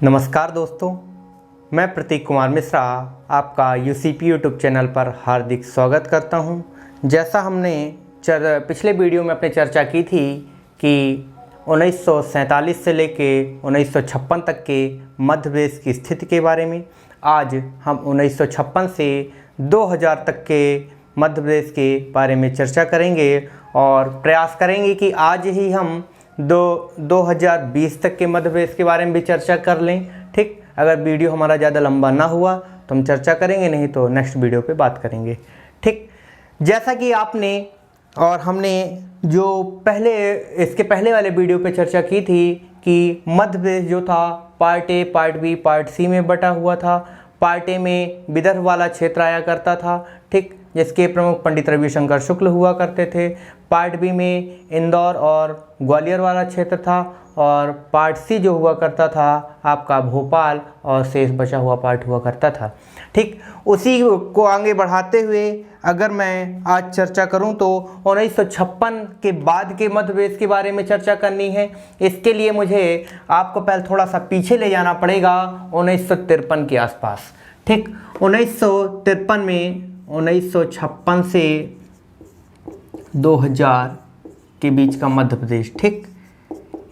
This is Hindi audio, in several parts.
नमस्कार दोस्तों, मैं प्रतीक कुमार मिश्रा आपका यूसीपी यूट्यूब चैनल पर हार्दिक स्वागत करता हूं। जैसा हमने पिछले वीडियो में अपने चर्चा की थी कि 1947 से लेके 1956 तक के मध्य प्रदेश की स्थिति के बारे में, आज हम 1956 से 2000 तक के मध्य प्रदेश के बारे में चर्चा करेंगे और प्रयास करेंगे कि आज ही हम 2020 तक के मध्य प्रदेश के बारे में भी चर्चा कर लें। ठीक, अगर वीडियो हमारा ज़्यादा लंबा ना हुआ तो हम चर्चा करेंगे, नहीं तो नेक्स्ट वीडियो पे बात करेंगे। ठीक, जैसा कि आपने और हमने जो इसके पहले वाले वीडियो पे चर्चा की थी कि मध्य प्रदेश जो था part A, part B, part C में बटा हुआ था। पार्ट ए में विदर्भ वाला क्षेत्र आया करता था, ठीक, जिसके प्रमुख पंडित रविशंकर शुक्ल हुआ करते थे। पार्ट बी में इंदौर और ग्वालियर वाला क्षेत्र था और पार्ट सी जो हुआ करता था आपका भोपाल और शेष बचा हुआ पार्ट हुआ करता था। ठीक, उसी को आगे बढ़ाते हुए अगर मैं आज चर्चा करूं तो 1956 के बाद के मध्य प्रदेश के बारे में चर्चा करनी है। इसके लिए मुझे आपको पहले थोड़ा सा पीछे ले जाना पड़ेगा, 1953 के आसपास। ठीक, 1953 में 1956 से 2000 के बीच का मध्य प्रदेश। ठीक,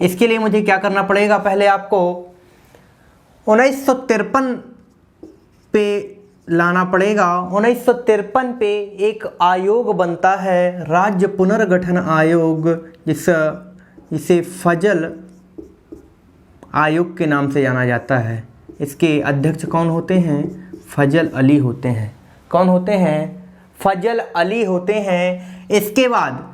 इसके लिए मुझे क्या करना पड़ेगा, पहले आपको 1953 पे लाना पड़ेगा। 1953 पे एक आयोग बनता है, राज्य पुनर्गठन आयोग, जिसे फजल आयोग के नाम से जाना जाता है। इसके अध्यक्ष कौन होते हैं? फजल अली होते हैं। कौन होते हैं? फजल अली होते हैं। इसके बाद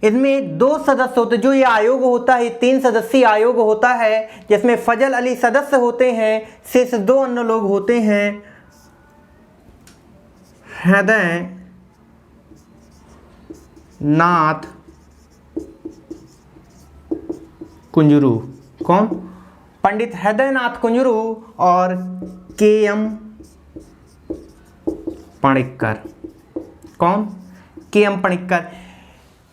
इसमें 2 सदस्य होते, जो ये आयोग होता है 3 सदस्यीय आयोग होता है, जिसमें फजल अली सदस्य होते हैं। शेष 2 अन्य लोग होते हैं हृदय नाथ कुंजरू। कौन? पंडित हृदय नाथ कुंजरू और के.एम. पणिक्कर। कौन? के.एम. पणिक्कर।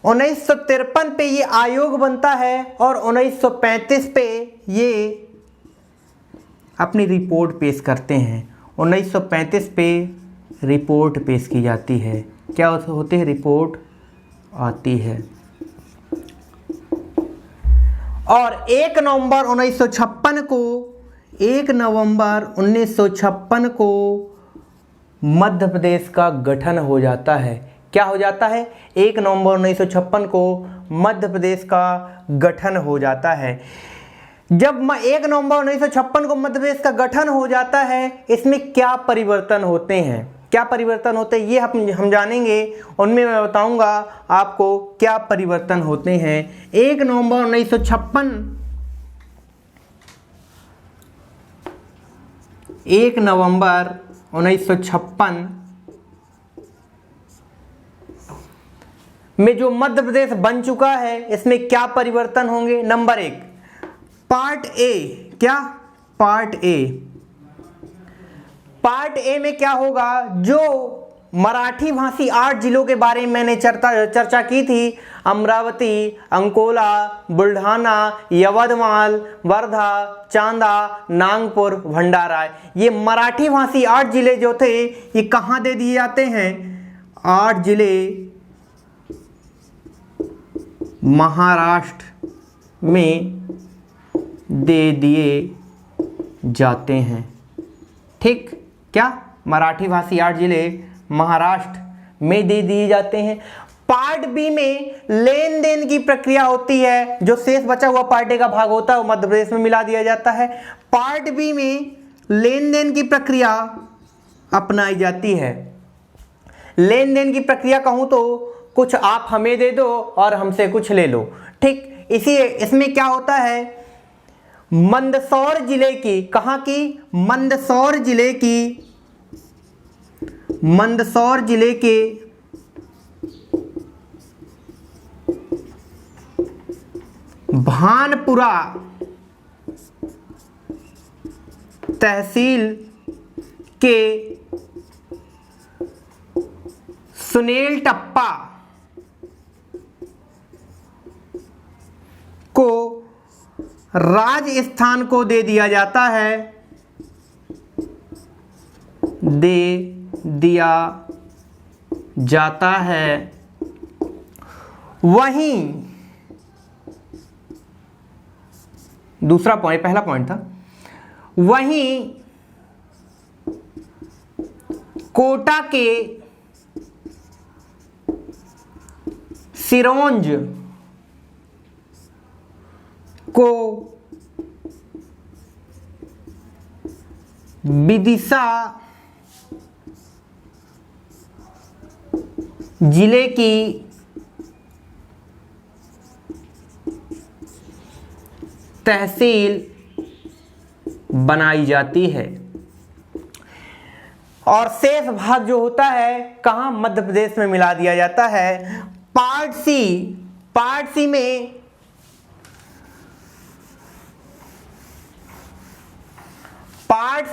1953 पे ये आयोग बनता है और 1935 पे ये अपनी रिपोर्ट पेश करते हैं। 1935 पे रिपोर्ट पेश की जाती है। क्या होते हैं? रिपोर्ट आती है और 1 नवंबर 1956 को मध्य प्रदेश का गठन हो जाता है। क्या हो जाता है? 1 नवंबर 1956 को मध्य प्रदेश का गठन हो जाता है। जब 1 नवंबर 1956 को मध्य प्रदेश का गठन हो जाता है, इसमें क्या परिवर्तन होते हैं? क्या परिवर्तन होते हैं ये हम जानेंगे। उनमें मैं बताऊंगा आपको क्या परिवर्तन होते हैं। 1 नवंबर 1956 में जो मध्य प्रदेश बन चुका है, इसमें क्या परिवर्तन होंगे? Number 1, part A. क्या? पार्ट ए में क्या होगा? जो मराठी भाषी 8 जिलों के बारे में मैंने चर्चा की थी, अमरावती, अंकोला, बुल्ढाना, यवतमाल, वर्धा, चांदा, नागपुर, भंडारा, ये मराठी भाषी 8 जिले जो थे, ये कहाँ दे दिए जाते हैं? 8 जिले महाराष्ट्र में दे दिए जाते हैं। ठीक, क्या? मराठी भाषी 8 जिले महाराष्ट्र में दे दिए जाते हैं। पार्ट बी में लेन देन की प्रक्रिया होती है, जो शेष बचा हुआ पार्ट ए का भाग होता है वो मध्य प्रदेश में मिला दिया जाता है। पार्ट बी में लेन देन की प्रक्रिया अपनाई जाती है। लेन देन की प्रक्रिया कहूं तो कुछ आप हमें दे दो और हमसे कुछ ले लो। ठीक, इसमें क्या होता है? मंदसौर जिले की, कहां की? मंदसौर जिले के भानपुरा तहसील के सुनेल टप्पा को राजस्थान को दे दिया जाता है, दे दिया जाता है। वहीं दूसरा पॉइंट, पहला पॉइंट था, वहीं कोटा के सिरोंज को विदिशा जिले की तहसील बनाई जाती है और शेष भाग जो होता है कहाँ, मध्य प्रदेश में मिला दिया जाता है। पार्ट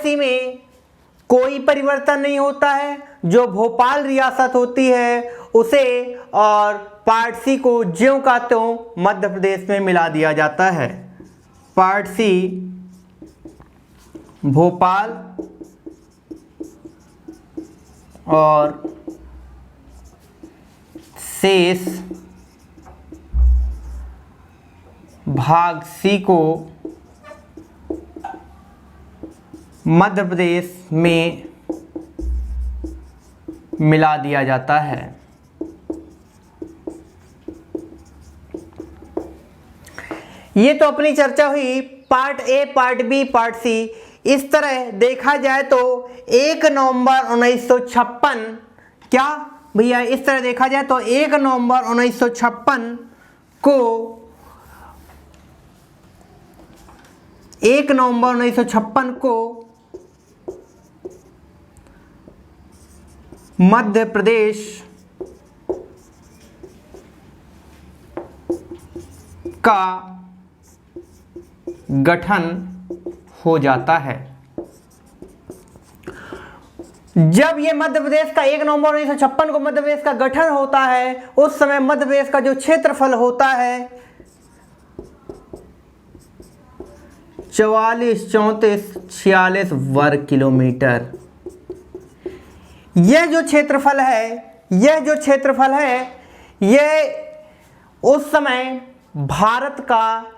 सी में कोई परिवर्तन नहीं होता है, जो भोपाल रियासत होती है उसे और पार्ट सी को ज्यों का त्यों मध्य प्रदेश में मिला दिया जाता है। पार्ट सी भोपाल और शेष भाग सी को मध्य प्रदेश में मिला दिया जाता है। ये तो अपनी चर्चा हुई part A, part B, part C. इस तरह देखा जाए तो 1 नवंबर 1956, क्या भैया, इस तरह देखा जाए तो 1 नवंबर 1956 को 1 नवंबर 1956 को मध्य प्रदेश का गठन हो जाता है। जब ये मध्य प्रदेश का 1 नवंबर 1956 को मध्य प्रदेश का गठन होता है, उस समय मध्य प्रदेश का जो क्षेत्रफल होता है 44, 34, 46 वर्ग किलोमीटर। यह जो क्षेत्रफल है यह उस समय भारत का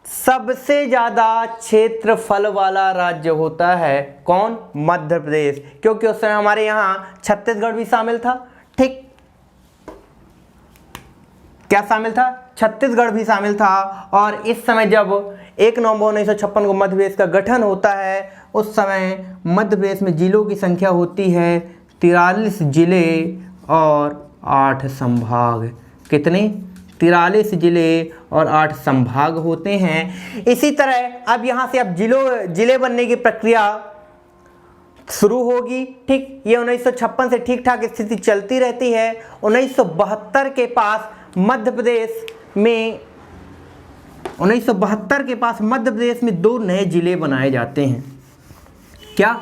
सबसे ज्यादा क्षेत्रफल वाला राज्य होता है। कौन? मध्य प्रदेश, क्योंकि उस समय हमारे यहाँ छत्तीसगढ़ भी शामिल था। ठीक, क्या शामिल था? छत्तीसगढ़ भी शामिल था। और इस समय जब 1 नवंबर 1956 को मध्य प्रदेश का गठन होता है, उस समय मध्य प्रदेश में जिलों की संख्या होती है 43 जिले और 8 संभाग। कितने? 43 जिले और 8 संभाग होते हैं। इसी तरह अब यहाँ से अब जिले बनने की प्रक्रिया शुरू होगी। ठीक, ये 1956 से ठीक ठाक स्थिति चलती रहती है। 1972 के पास मध्य प्रदेश में 2 नए जिले बनाए जाते हैं। क्या?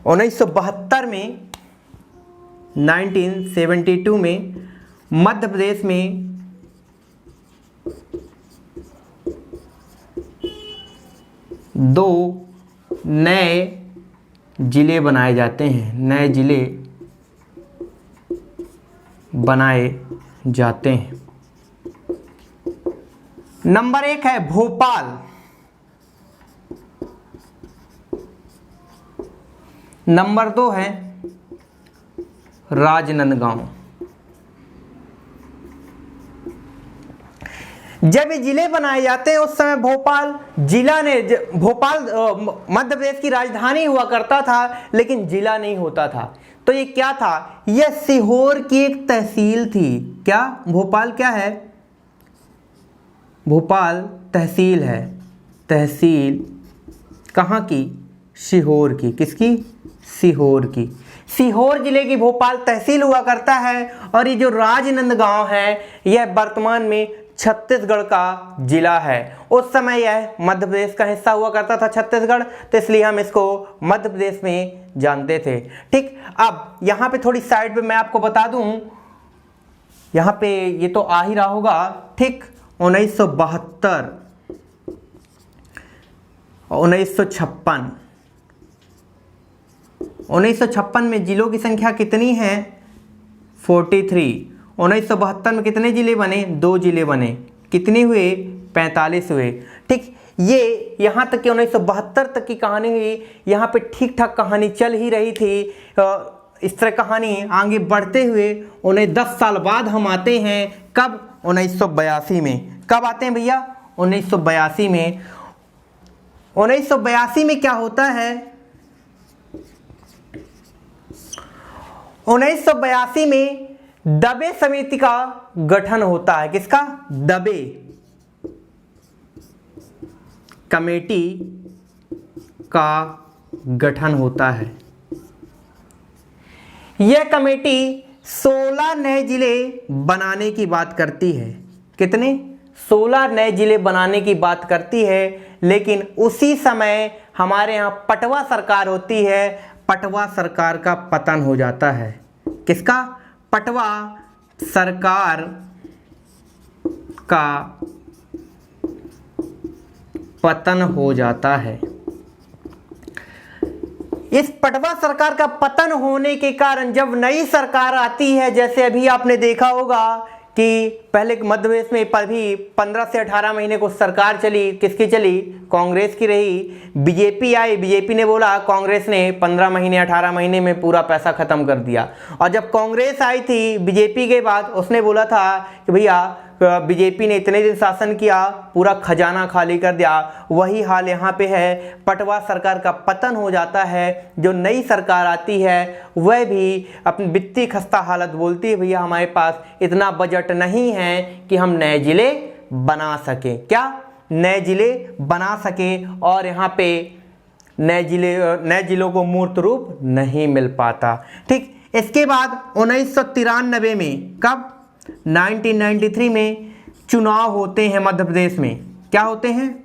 1972 में 1972 में मध्य प्रदेश में दो नए जिले बनाए जाते हैं। नए जिले बनाए जाते हैं। नंबर 1 है भोपाल, नंबर 2 है राजनांदगांव। जब ये जिले बनाए जाते हैं उस समय भोपाल मध्य प्रदेश की राजधानी हुआ करता था, लेकिन जिला नहीं होता था। तो ये क्या था? यह सीहोर की एक तहसील थी। क्या? भोपाल क्या है? भोपाल तहसील है। तहसील कहाँ की? सीहोर की। किसकी? सीहोर की। सीहोर जिले की भोपाल तहसील हुआ करता है। और ये जो राजनांदगांव है यह वर्तमान में छत्तीसगढ़ का जिला है। उस समय यह मध्य प्रदेश का हिस्सा हुआ करता था छत्तीसगढ़, तो इसलिए हम इसको मध्य प्रदेश में जानते थे। ठीक, अब यहाँ पे थोड़ी साइड पे मैं आपको बता दूं, यहाँ पे ये तो आ ही रहा होगा। ठीक, 1972 1956। 1956 में जिलों की संख्या कितनी है? 43। 1972 में कितने जिले बने? 2 जिले बने। कितने हुए? 45 हुए। ठीक, ये यहाँ तक कि 1972 तक की कहानी हुई। यहाँ पे ठीक ठाक कहानी चल ही रही थी। इस तरह कहानी आगे बढ़ते हुए उन्हें 10 साल बाद हम आते हैं। कब? 1982 में। कब आते हैं भैया? 1982 में। 1982 में क्या होता है? 1982 में दबे समिति का गठन होता है। किसका? दबे कमेटी का गठन होता है। यह कमेटी 16 नए जिले बनाने की बात करती है। कितने? 16 नए जिले बनाने की बात करती है। लेकिन उसी समय हमारे यहाँ पटवा सरकार होती है। पटवा सरकार का पतन हो जाता है। किसका? पटवा सरकार का पतन हो जाता है। इस पटवा सरकार का पतन होने के कारण जब नई सरकार आती है, जैसे अभी आपने देखा होगा कि पहले मध्य प्रदेश में भी 15 से 18 महीने को सरकार चली। किसकी चली? कांग्रेस की रही। बीजेपी आई, बीजेपी ने बोला, कांग्रेस ने 15 महीने 18 महीने में पूरा पैसा खत्म कर दिया। और जब कांग्रेस आई थी बीजेपी के बाद, उसने बोला था कि भैया बीजेपी ने इतने दिन शासन किया, पूरा खजाना खाली कर दिया। वही हाल यहाँ पे है। पटवा सरकार का पतन हो जाता है। जो नई सरकार आती है वह भी अपनी वित्तीय खस्ता हालत बोलती है, भैया हमारे पास इतना बजट नहीं है कि हम नए जिले बना सके। क्या? नए जिले बना सके। और यहाँ पे नए जिलों को मूर्त रूप नहीं मिल पाता। ठीक, इसके बाद 1993 में, कब? 1993 में चुनाव होते हैं मध्य प्रदेश में। क्या होते हैं?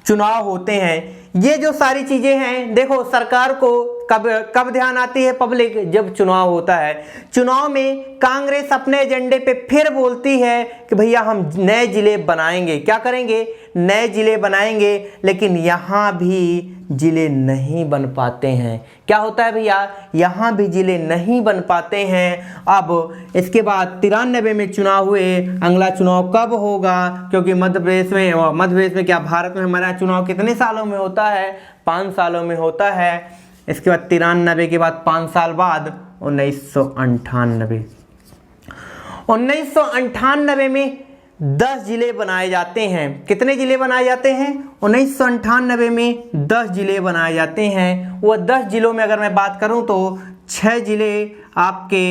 चुनाव होते हैं। ये जो सारी चीजें हैं, देखो सरकार को कब ध्यान आती है पब्लिक? जब चुनाव होता है। चुनाव में कांग्रेस अपने एजेंडे पे फिर बोलती है कि भैया हम नए जिले बनाएंगे। क्या करेंगे? नए जिले बनाएंगे। लेकिन यहाँ भी जिले नहीं बन पाते हैं। क्या होता है भैया? यहाँ भी जिले नहीं बन पाते हैं। अब इसके बाद 93 में चुनाव हुए। अगला चुनाव कब होगा? क्योंकि मध्य प्रदेश में क्या, भारत में हमारा चुनाव कितने सालों में होता है? 5 सालों में होता है। इसके बाद 93 के बाद 5 साल बाद 1998। 1998 में 10 जिले बनाए जाते हैं। कितने जिले बनाए जाते हैं? 1998 में 10 जिले बनाए जाते हैं। वो 10 जिलों में अगर मैं बात करूं तो 6 जिले आपके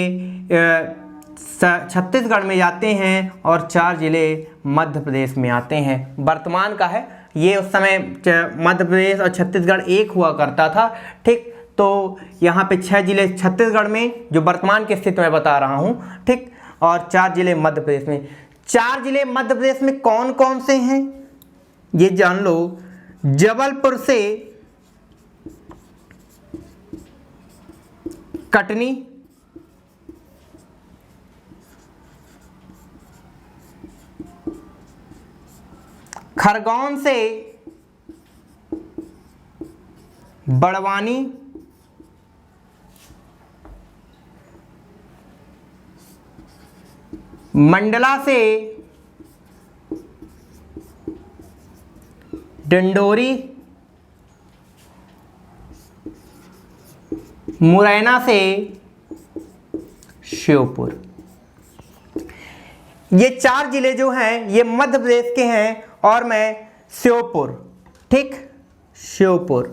छत्तीसगढ़ में जाते हैं और 4 जिले मध्य प्रदेश में आते हैं। वर्तमान का है ये। उस समय मध्य प्रदेश और छत्तीसगढ़ एक हुआ करता था। ठीक, तो यहाँ पे 6 जिले छत्तीसगढ़ में, जो वर्तमान की स्थिति में बता रहा हूँ। ठीक, और 4 जिले मध्य प्रदेश में। 4 जिले मध्य प्रदेश में कौन कौन से हैं ये जान लो। जबलपुर से कटनी, खरगोन से बड़वानी, मंडला से डिंडोरी, मुरैना से श्योपुर। ये 4 जिले जो हैं ये मध्य प्रदेश के हैं। और मैं श्योपुर, ठीक, श्योपुर।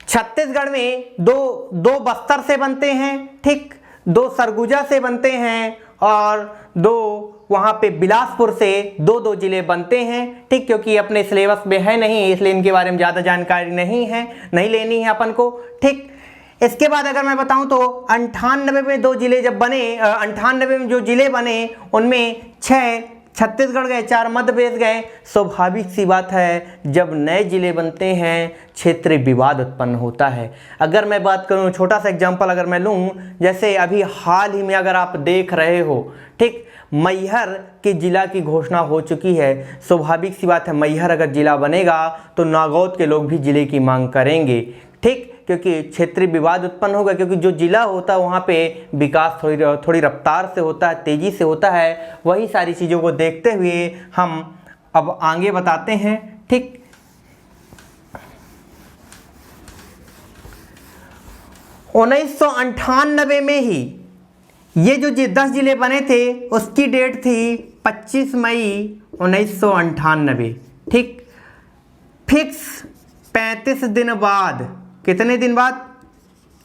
छत्तीसगढ़ में दो बस्तर से बनते हैं। ठीक, 2 सरगुजा से बनते हैं और 2 वहाँ पे बिलासपुर से 2 जिले बनते हैं। ठीक, क्योंकि अपने सिलेबस में है नहीं, इसलिए इनके बारे में ज़्यादा जानकारी नहीं है, नहीं लेनी है अपन को। ठीक, इसके बाद अगर मैं बताऊं तो 98 में 2 जिले जब बने, 98 में जो जिले बने उनमें 6 छत्तीसगढ़ गए, 4 मध्य प्रदेश गए। स्वाभाविक सी बात है, जब नए जिले बनते हैं क्षेत्रीय विवाद उत्पन्न होता है। अगर मैं बात करूं, छोटा सा एग्जांपल अगर मैं लूं, जैसे अभी हाल ही में अगर आप देख रहे हो, ठीक, मैहर के जिला की घोषणा हो चुकी है। स्वाभाविक सी बात है, मैहर अगर जिला बनेगा तो नागौद के लोग भी जिले की मांग करेंगे, ठीक, क्योंकि क्षेत्रीय विवाद उत्पन्न होगा, क्योंकि जो जिला होता है वहाँ पे विकास थोड़ी रफ्तार से होता है, तेज़ी से होता है। वही सारी चीज़ों को देखते हुए हम अब आगे बताते हैं, ठीक। 1998 में ही ये जो 10 जिले बने थे उसकी डेट थी 25 मई 1998, ठीक। फिक्स 35 दिन बाद, कितने दिन बाद,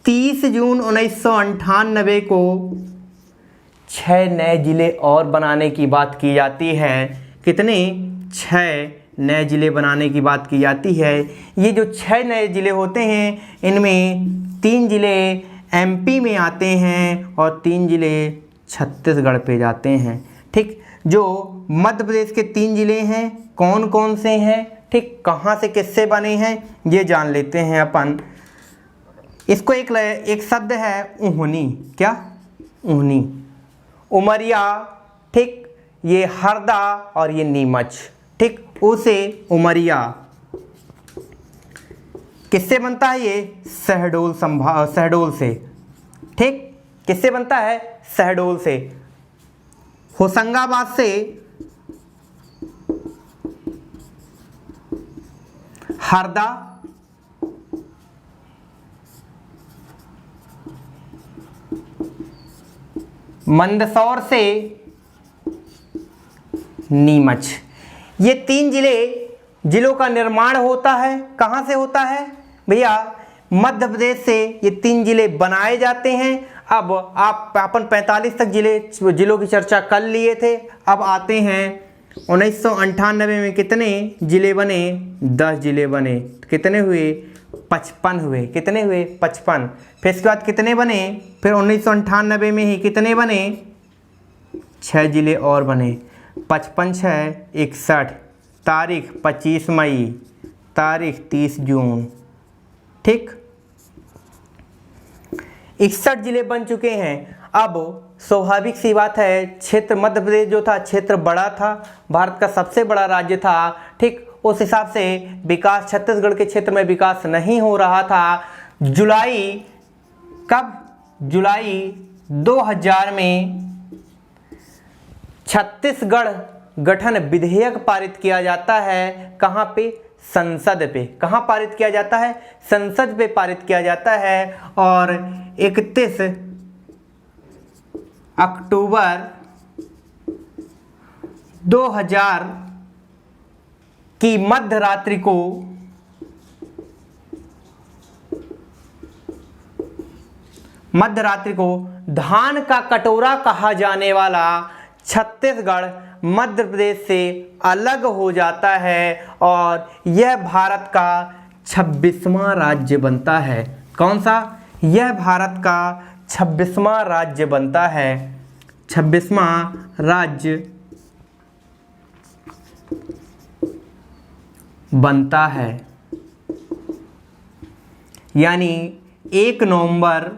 30 जून 1998 को 6 नए जिले और बनाने की बात की जाती है। कितने? 6 नए जिले बनाने की बात की जाती है। ये जो 6 नए जिले होते हैं इनमें 3 जिले एमपी में आते हैं और 3 जिले छत्तीसगढ़ पे जाते हैं, ठीक। जो मध्य प्रदेश के 3 जिले हैं कौन कौन से हैं, ठीक, कहाँ से किससे बने हैं ये जान लेते हैं अपन। इसको एक शब्द है ऊहनी, क्या? ऊहनी, उमरिया, ठीक, ये हरदा और ये नीमच, ठीक। उसे उमरिया किससे बनता है? ये शहडोल से, ठीक। किससे बनता है? शहडोल से। होशंगाबाद से हरदा, मंदसौर से नीमच। ये 3 जिलों का निर्माण होता है। कहाँ से होता है भैया? मध्य प्रदेश से ये 3 जिले बनाए जाते हैं। अब अपन 45 तक जिलों की चर्चा कर लिए थे। अब आते हैं 1998 में कितने जिले बने? 10 जिले बने। कितने हुए? 55 हुए। कितने हुए? 55। फिर इसके बाद कितने बने? फिर 1998 में ही कितने बने? 6 जिले और बने। 55 6 61, तारीख 25 मई, तारीख 30 जून, ठीक। 61 जिले बन चुके हैं। अब स्वाभाविक सी बात है, क्षेत्र मध्य प्रदेश जो था क्षेत्र बड़ा था, भारत का सबसे बड़ा राज्य था, ठीक। उस हिसाब से विकास छत्तीसगढ़ के क्षेत्र में विकास नहीं हो रहा था। जुलाई 2000 में छत्तीसगढ़ गठन विधेयक पारित किया जाता है। कहाँ पे? संसद पे। कहाँ पारित किया जाता है? संसद पे पारित किया जाता है। और 31 अक्टूबर 2000 की मध्य रात्रि को धान का कटोरा कहा जाने वाला छत्तीसगढ़ मध्य प्रदेश से अलग हो जाता है और यह भारत का 26वां राज्य बनता है। कौन सा? यह भारत का 26वां राज्य बनता है। 26वां राज्य बनता है। यानी 1 नवंबर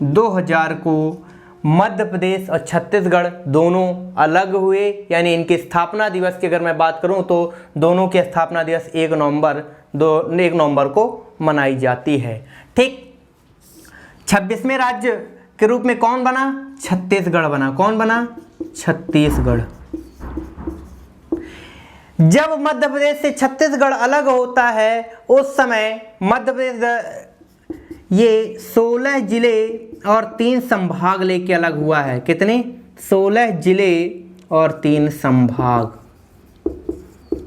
2000 को मध्य प्रदेश और छत्तीसगढ़ दोनों अलग हुए। यानी इनके स्थापना दिवस की अगर मैं बात करूं तो दोनों के स्थापना दिवस 1 नवंबर को मनाई जाती है, ठीक। 26वें राज्य के रूप में कौन बना? छत्तीसगढ़ बना। कौन बना? छत्तीसगढ़। जब मध्य प्रदेश से छत्तीसगढ़ अलग होता है उस समय मध्य प्रदेश ये 16 जिले और 3 संभाग लेके अलग हुआ है। कितने? 16 जिले और 3 संभाग,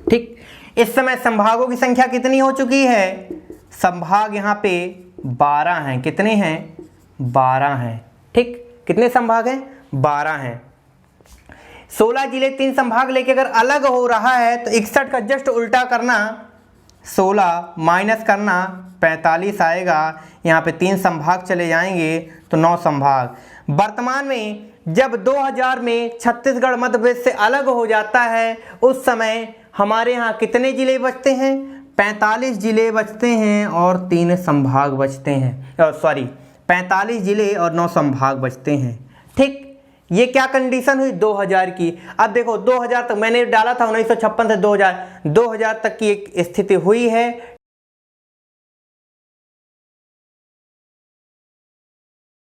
ठीक। इस समय संभागों की संख्या कितनी हो चुकी है? संभाग यहाँ पे 12 हैं। कितने हैं? 12 हैं, ठीक। कितने संभाग हैं? 12 हैं। 16 जिले 3 संभाग लेके अगर अलग हो रहा है तो 61 का जस्ट उल्टा करना, 16 माइनस करना 45 आएगा। यहाँ पे 3 संभाग चले जाएंगे तो 9 संभाग। वर्तमान में जब 2000 में छत्तीसगढ़ मध्य प्रदेश से अलग हो जाता है उस समय हमारे यहाँ कितने जिले बचते हैं? 45 जिले बचते हैं और 3 संभाग बचते हैं। 45 जिले और 9 संभाग बचते हैं, ठीक। ये क्या कंडीशन हुई 2000 की। अब देखो 2000 तक मैंने डाला था 1956 से 2000 तक की एक स्थिति हुई है,